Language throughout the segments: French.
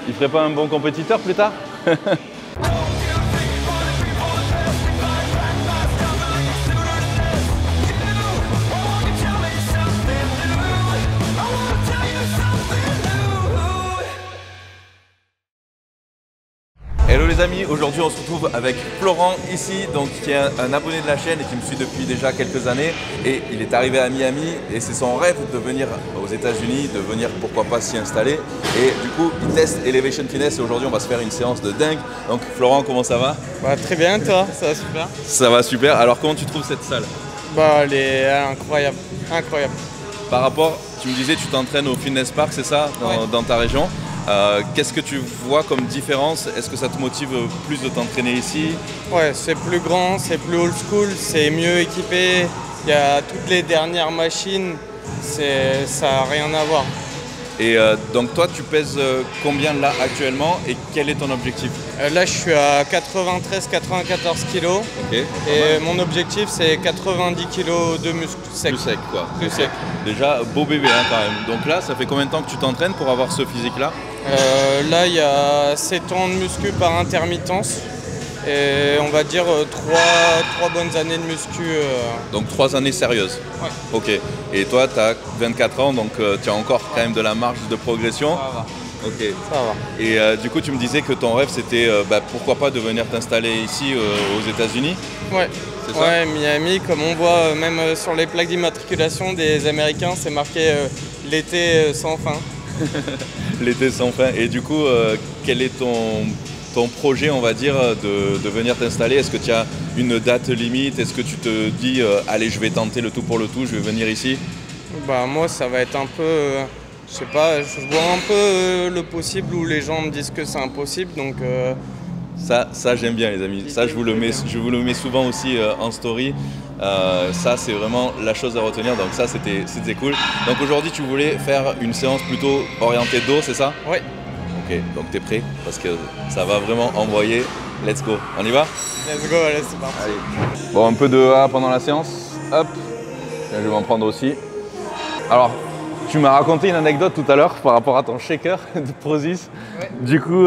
Il ferait pas un bon compétiteur plus tard? Hello les amis, aujourd'hui on se retrouve avec Florent ici, donc qui est un abonné de la chaîne et qui me suit depuis déjà quelques années, et il est arrivé à Miami et c'est son rêve de venir aux États-Unis, de venir pourquoi pas s'y installer, et du coup il teste Elevation Fitness et aujourd'hui on va se faire une séance de dingue. Donc Florent, comment ça va? Bah, très bien, toi, ça va super. Ça va super. Alors comment tu trouves cette salle? Bah, elle est incroyable, incroyable. Par rapport, tu me disais tu t'entraînes au Fitness Park, c'est ça, dans ta région. Qu'est-ce que tu vois comme différence? Est-ce que ça te motive plus de t'entraîner ici? Ouais, c'est plus grand, c'est plus old school, c'est mieux équipé. Il y a toutes les dernières machines, ça n'a rien à voir. Et donc toi, tu pèses combien là actuellement et quel est ton objectif? Là, je suis à 93-94 kg. Okay, et mon objectif, c'est 90 kg de muscle sec. Plus sec, quoi. Plus sec. Déjà, beau bébé hein, quand même. Donc là, ça fait combien de temps que tu t'entraînes pour avoir ce physique-là? Là, il y a 7 ans de muscu par intermittence. Et on va dire 3 bonnes années de muscu. Donc 3 années sérieuses? Ouais. Ok. Et toi, tu as 24 ans, donc tu as encore quand même de la marge de progression? Ça va. Ok. Ça va. Et du coup, tu me disais que ton rêve, c'était pourquoi pas de venir t'installer ici aux États-Unis? Ouais. C'est ça? Ouais, Miami, comme on voit même sur les plaques d'immatriculation des Américains, c'est marqué l'été sans fin. L'été sans fin. Et du coup, quel est ton projet, on va dire, de venir t'installer? Est-ce que tu as une date limite? Est-ce que tu te dis, allez, je vais tenter le tout pour le tout, je vais venir ici? Bah moi, ça va être un peu, je sais pas, je vois un peu le possible où les gens me disent que c'est impossible, donc... Ça j'aime bien les amis, ça je vous le mets souvent aussi en story, ça c'est vraiment la chose à retenir, donc ça c'était cool. Donc aujourd'hui tu voulais faire une séance plutôt orientée dos, c'est ça? Ouais. Ok, donc t'es prêt? Parce que ça va vraiment envoyer, let's go, on y va? Let's go, allez c'est parti. Allez. Bon, un peu de A pendant la séance, hop, je vais m'en prendre aussi. Alors, tu m'as raconté une anecdote tout à l'heure par rapport à ton shaker de Prozis, ouais. Du coup...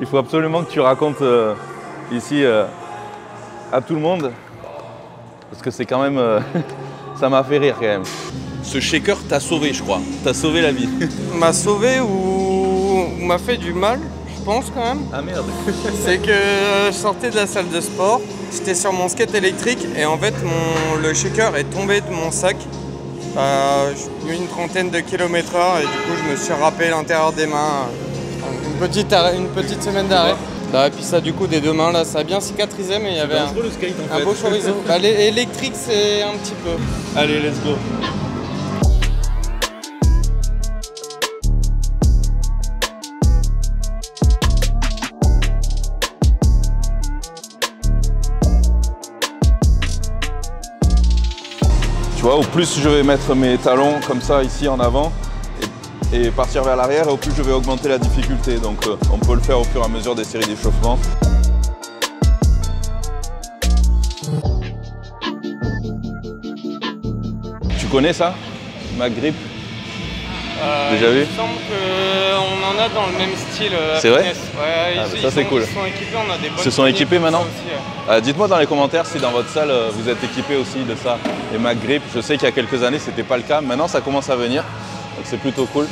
il faut absolument que tu racontes ici à tout le monde, parce que c'est quand même, ça m'a fait rire quand même. Ce shaker t'a sauvé, je crois, t'a sauvé la vie. M'a sauvé ou m'a fait du mal, je pense quand même. Ah merde. C'est que je sortais de la salle de sport, j'étais sur mon skate électrique et en fait le shaker est tombé de mon sac. J'ai eu une trentaine de km/h et du coup je me suis râpé l'intérieur des mains. Une petite semaine d'arrêt. Et puis ça du coup des deux mains là ça a bien cicatrisé, mais il y avait un beau chorizo. L'électrique c'est un petit peu. Allez, let's go. Tu vois, au plus je vais mettre mes talons comme ça ici en avant et partir vers l'arrière, et au plus je vais augmenter la difficulté. Donc on peut le faire au fur et à mesure des séries d'échauffement. Tu connais ça? McGrip? Déjà vu? Il me semble qu'on en a dans le même style. C'est vrai? Ouais, ça c'est cool. Ils sont équipés, on a des bonnes. Ils se sont équipés maintenant? Aussi, dites-moi dans les commentaires si dans votre salle vous êtes équipé aussi de ça. Et McGrip, je sais qu'il y a quelques années c'était pas le cas, maintenant ça commence à venir. Donc c'est plutôt cool.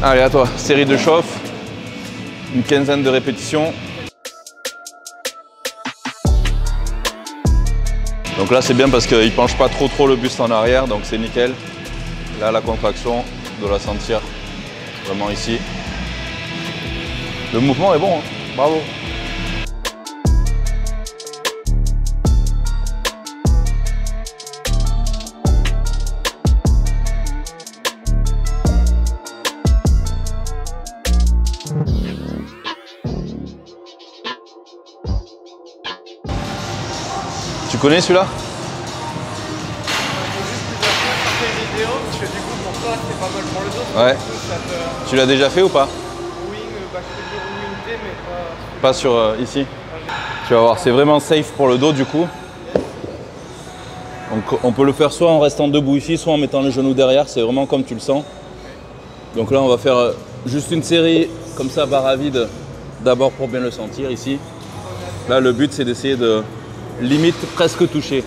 Allez, à toi, série de chauffe, une quinzaine de répétitions. Donc là c'est bien parce qu'il ne penche pas trop le buste en arrière, donc c'est nickel. Là la contraction, de la sentir vraiment ici. Le mouvement est bon, hein. Bravo. Tu connais celui-là? Parce que du coup pour toi c'est pas mal pour le dos. Ouais. Tu l'as déjà fait ou pas? Oui, je fais du rowing, mais pas sur ici. Tu vas voir, c'est vraiment safe pour le dos du coup. Donc on peut le faire soit en restant debout ici, soit en mettant les genoux derrière, c'est vraiment comme tu le sens. Donc là on va faire juste une série comme ça, barre à vide, d'abord pour bien le sentir ici. Là le but c'est d'essayer de limite presque toucher.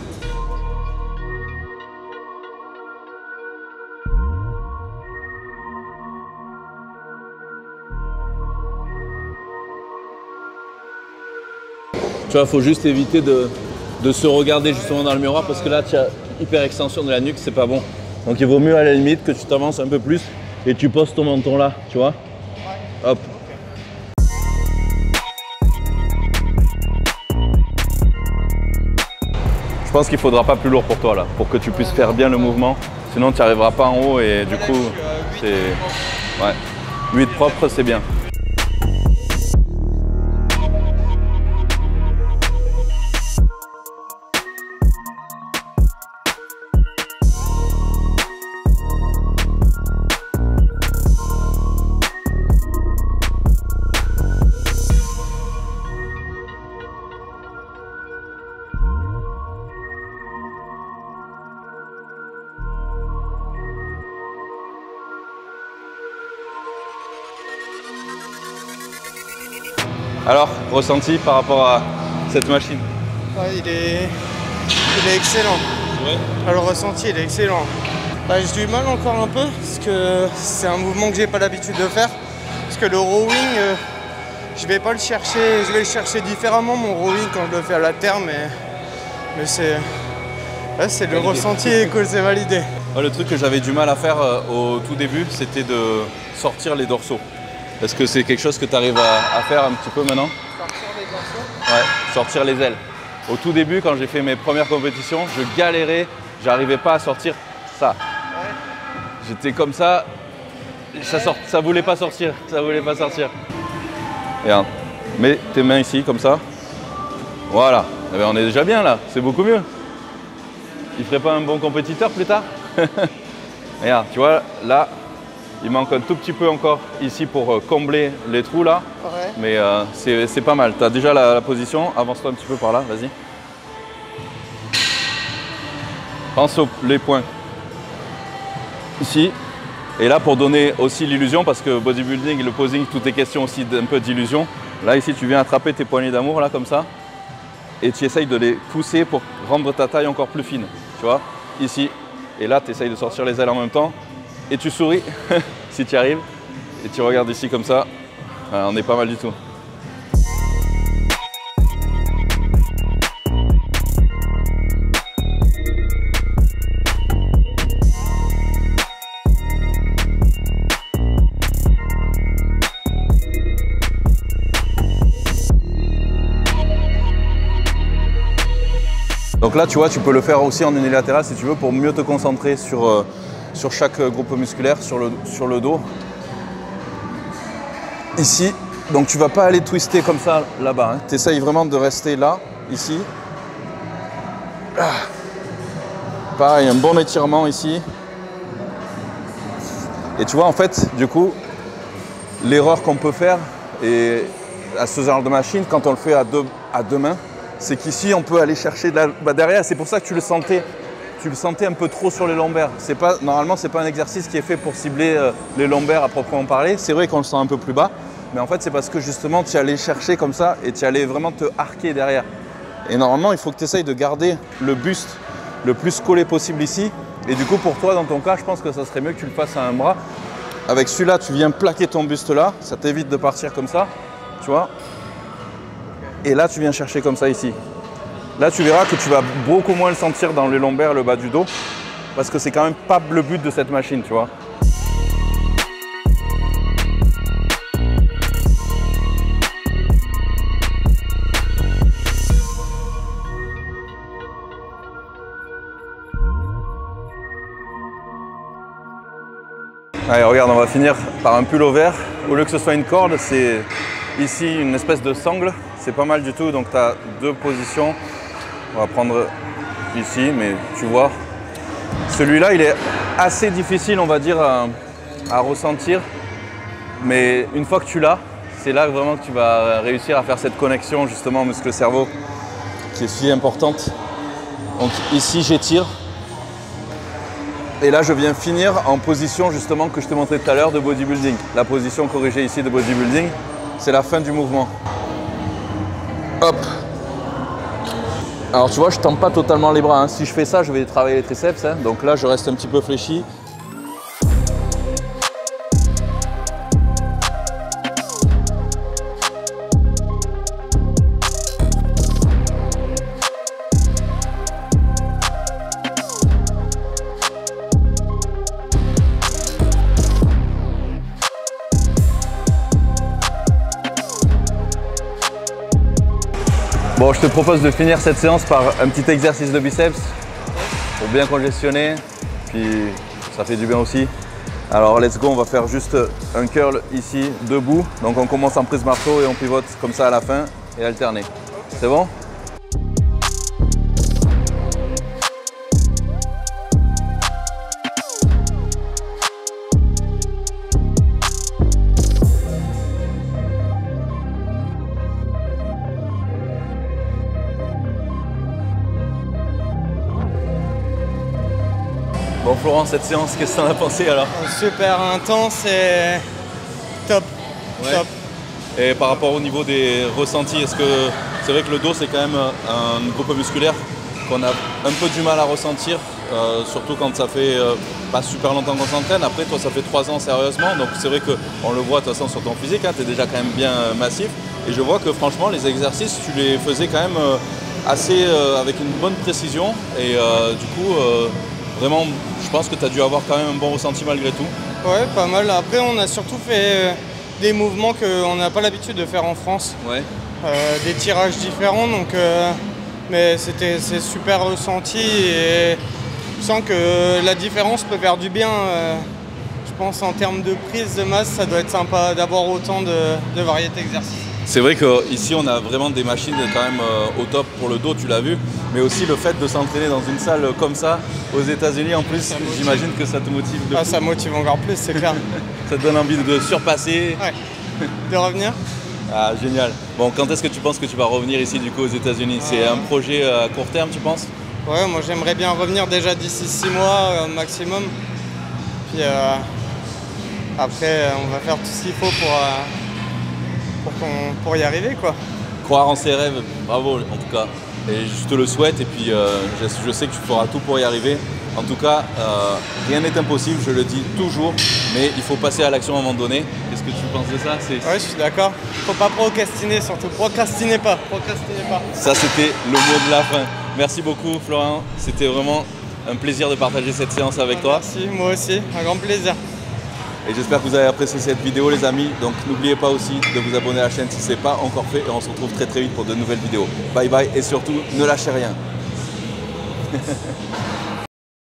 Tu vois, il faut juste éviter de se regarder justement dans le miroir parce que là tu as hyper extension de la nuque, c'est pas bon. Donc il vaut mieux à la limite que tu t'avances un peu plus et tu poses ton menton là, tu vois. Hop. Je pense qu'il faudra pas plus lourd pour toi là, pour que tu puisses faire bien le mouvement. Sinon tu n'y arriveras pas en haut et du coup c'est... Ouais. 8 propres c'est bien. Alors, ressenti par rapport à cette machine? Ouais, il est excellent. Ouais. Le ressenti, il est excellent. Bah, j'ai du mal encore un peu, parce que c'est un mouvement que j'ai pas l'habitude de faire. Parce que le rowing, je vais pas le chercher, je vais le chercher différemment mon rowing quand je le fais à la terre, mais c'est le ressenti que c'est validé. Le truc que j'avais du mal à faire au tout début, c'était de sortir les dorsaux. Est-ce que c'est quelque chose que tu arrives à faire un petit peu maintenant? Sortir les dorsaux? Ouais, sortir les ailes. Au tout début, quand j'ai fait mes premières compétitions, je galérais, j'arrivais pas à sortir ça. Ouais. J'étais comme ça, ça voulait pas sortir, ça voulait pas sortir. Regarde, mets tes mains ici, comme ça. Voilà, eh bien, on est déjà bien là, c'est beaucoup mieux. Il ferait pas un bon compétiteur plus tard? Regarde, tu vois, là, il manque un tout petit peu encore ici pour combler les trous là, ouais. Mais c'est pas mal. Tu as déjà la position, avance-toi un petit peu par là, vas-y. Pense aux les points. Ici. Et là pour donner aussi l'illusion, parce que bodybuilding, le posing, tout est question aussi d'un peu d'illusion. Là ici tu viens attraper tes poignées d'amour là comme ça. Et tu essayes de les pousser pour rendre ta taille encore plus fine. Tu vois, ici. Et là tu essayes de sortir les ailes en même temps. Et tu souris, si tu y arrives, et tu regardes ici comme ça, on est pas mal du tout. Donc là, tu vois, tu peux le faire aussi en unilatéral si tu veux pour mieux te concentrer sur chaque groupe musculaire, sur le dos. Ici, donc tu ne vas pas aller twister comme ça là-bas. Hein. Tu essayes vraiment de rester là, ici. Pareil, un bon étirement ici. Et tu vois, en fait, du coup, l'erreur qu'on peut faire et à ce genre de machine, quand on le fait à deux mains, c'est qu'ici, on peut aller chercher derrière. C'est pour ça que tu le sentais un peu trop sur les lombaires. Normalement, ce n'est pas un exercice qui est fait pour cibler les lombaires à proprement parler. C'est vrai qu'on le sent un peu plus bas, mais en fait, c'est parce que justement, tu allais chercher comme ça et tu allais vraiment te arquer derrière. Et normalement, il faut que tu essayes de garder le buste le plus collé possible ici. Et du coup, pour toi, dans ton cas, je pense que ça serait mieux que tu le fasses à un bras. Avec celui-là, tu viens plaquer ton buste là. Ça t'évite de partir comme ça, tu vois. Et là, tu viens chercher comme ça ici. Là, tu verras que tu vas beaucoup moins le sentir dans les lombaires, le bas du dos, parce que c'est quand même pas le but de cette machine, tu vois. Allez, regarde, on va finir par un pullover. Au lieu que ce soit une corde, c'est ici une espèce de sangle. C'est pas mal du tout, donc tu as deux positions. On va prendre ici, mais tu vois, celui-là, il est assez difficile, on va dire, à ressentir. Mais une fois que tu l'as, c'est là vraiment que tu vas réussir à faire cette connexion justement muscle-cerveau qui est si importante. Donc ici, j'étire Et là, je viens finir en position justement que je te montrais tout à l'heure de bodybuilding. La position corrigée ici de bodybuilding, c'est la fin du mouvement. Hop. Alors tu vois, je tends pas totalement les bras. Hein. Si je fais ça, je vais travailler les triceps. Hein. Donc là, je reste un petit peu fléchi. Bon, je te propose de finir cette séance par un petit exercice de biceps pour bien congestionner, puis ça fait du bien aussi. Alors let's go, on va faire juste un curl ici, debout. Donc on commence en prise marteau et on pivote comme ça à la fin et alterner. C'est bon ? Bon Florent, cette séance, qu'est-ce que t'en as pensé alors? Super intense et top. Ouais. Top. Et par rapport au niveau des ressentis, est-ce que c'est vrai que le dos c'est quand même un groupe musculaire qu'on a un peu du mal à ressentir, surtout quand ça fait pas super longtemps qu'on s'entraîne. Après toi ça fait 3 ans sérieusement, donc c'est vrai qu'on le voit de toute façon sur ton physique, hein, tu es déjà quand même bien massif. Et je vois que franchement les exercices tu les faisais quand même assez avec une bonne précision et du coup vraiment je pense que tu as dû avoir quand même un bon ressenti malgré tout. Ouais, pas mal. Après on a surtout fait des mouvements qu'on n'a pas l'habitude de faire en France. Ouais. Des tirages différents, donc, mais c'est super ressenti et je sens que la différence peut faire du bien. Je pense en termes de prise de masse, ça doit être sympa d'avoir autant de variétés d'exercices. C'est vrai qu'ici on a vraiment des machines quand même au top pour le dos, tu l'as vu, mais aussi le fait de s'entraîner dans une salle comme ça aux États-Unis en plus, j'imagine que ça te motive de fou. Ça motive encore plus, c'est clair. Ça te donne envie de surpasser. Ouais. De revenir. Ah génial. Bon, quand est-ce que tu penses que tu vas revenir ici du coup aux États-Unis? C'est un projet à court terme tu penses? Ouais, moi j'aimerais bien revenir déjà d'ici 6 mois maximum. Puis après on va faire tout ce qu'il faut pour y arriver quoi. Croire en ses rêves, bravo en tout cas. Et je te le souhaite et puis je sais que tu feras tout pour y arriver. En tout cas, rien n'est impossible, je le dis toujours, mais il faut passer à l'action à un moment donné. Qu'est-ce que tu penses de ça? Ouais, je suis d'accord. Faut pas procrastiner surtout. Procrastinez pas. Ça, c'était le mot de la fin. Merci beaucoup, Florent. C'était vraiment un plaisir de partager cette séance avec toi. Merci, moi aussi. Un grand plaisir. Et j'espère que vous avez apprécié cette vidéo, les amis. Donc, n'oubliez pas aussi de vous abonner à la chaîne si ce n'est pas encore fait. Et on se retrouve très très vite pour de nouvelles vidéos. Bye bye et surtout, ne lâchez rien.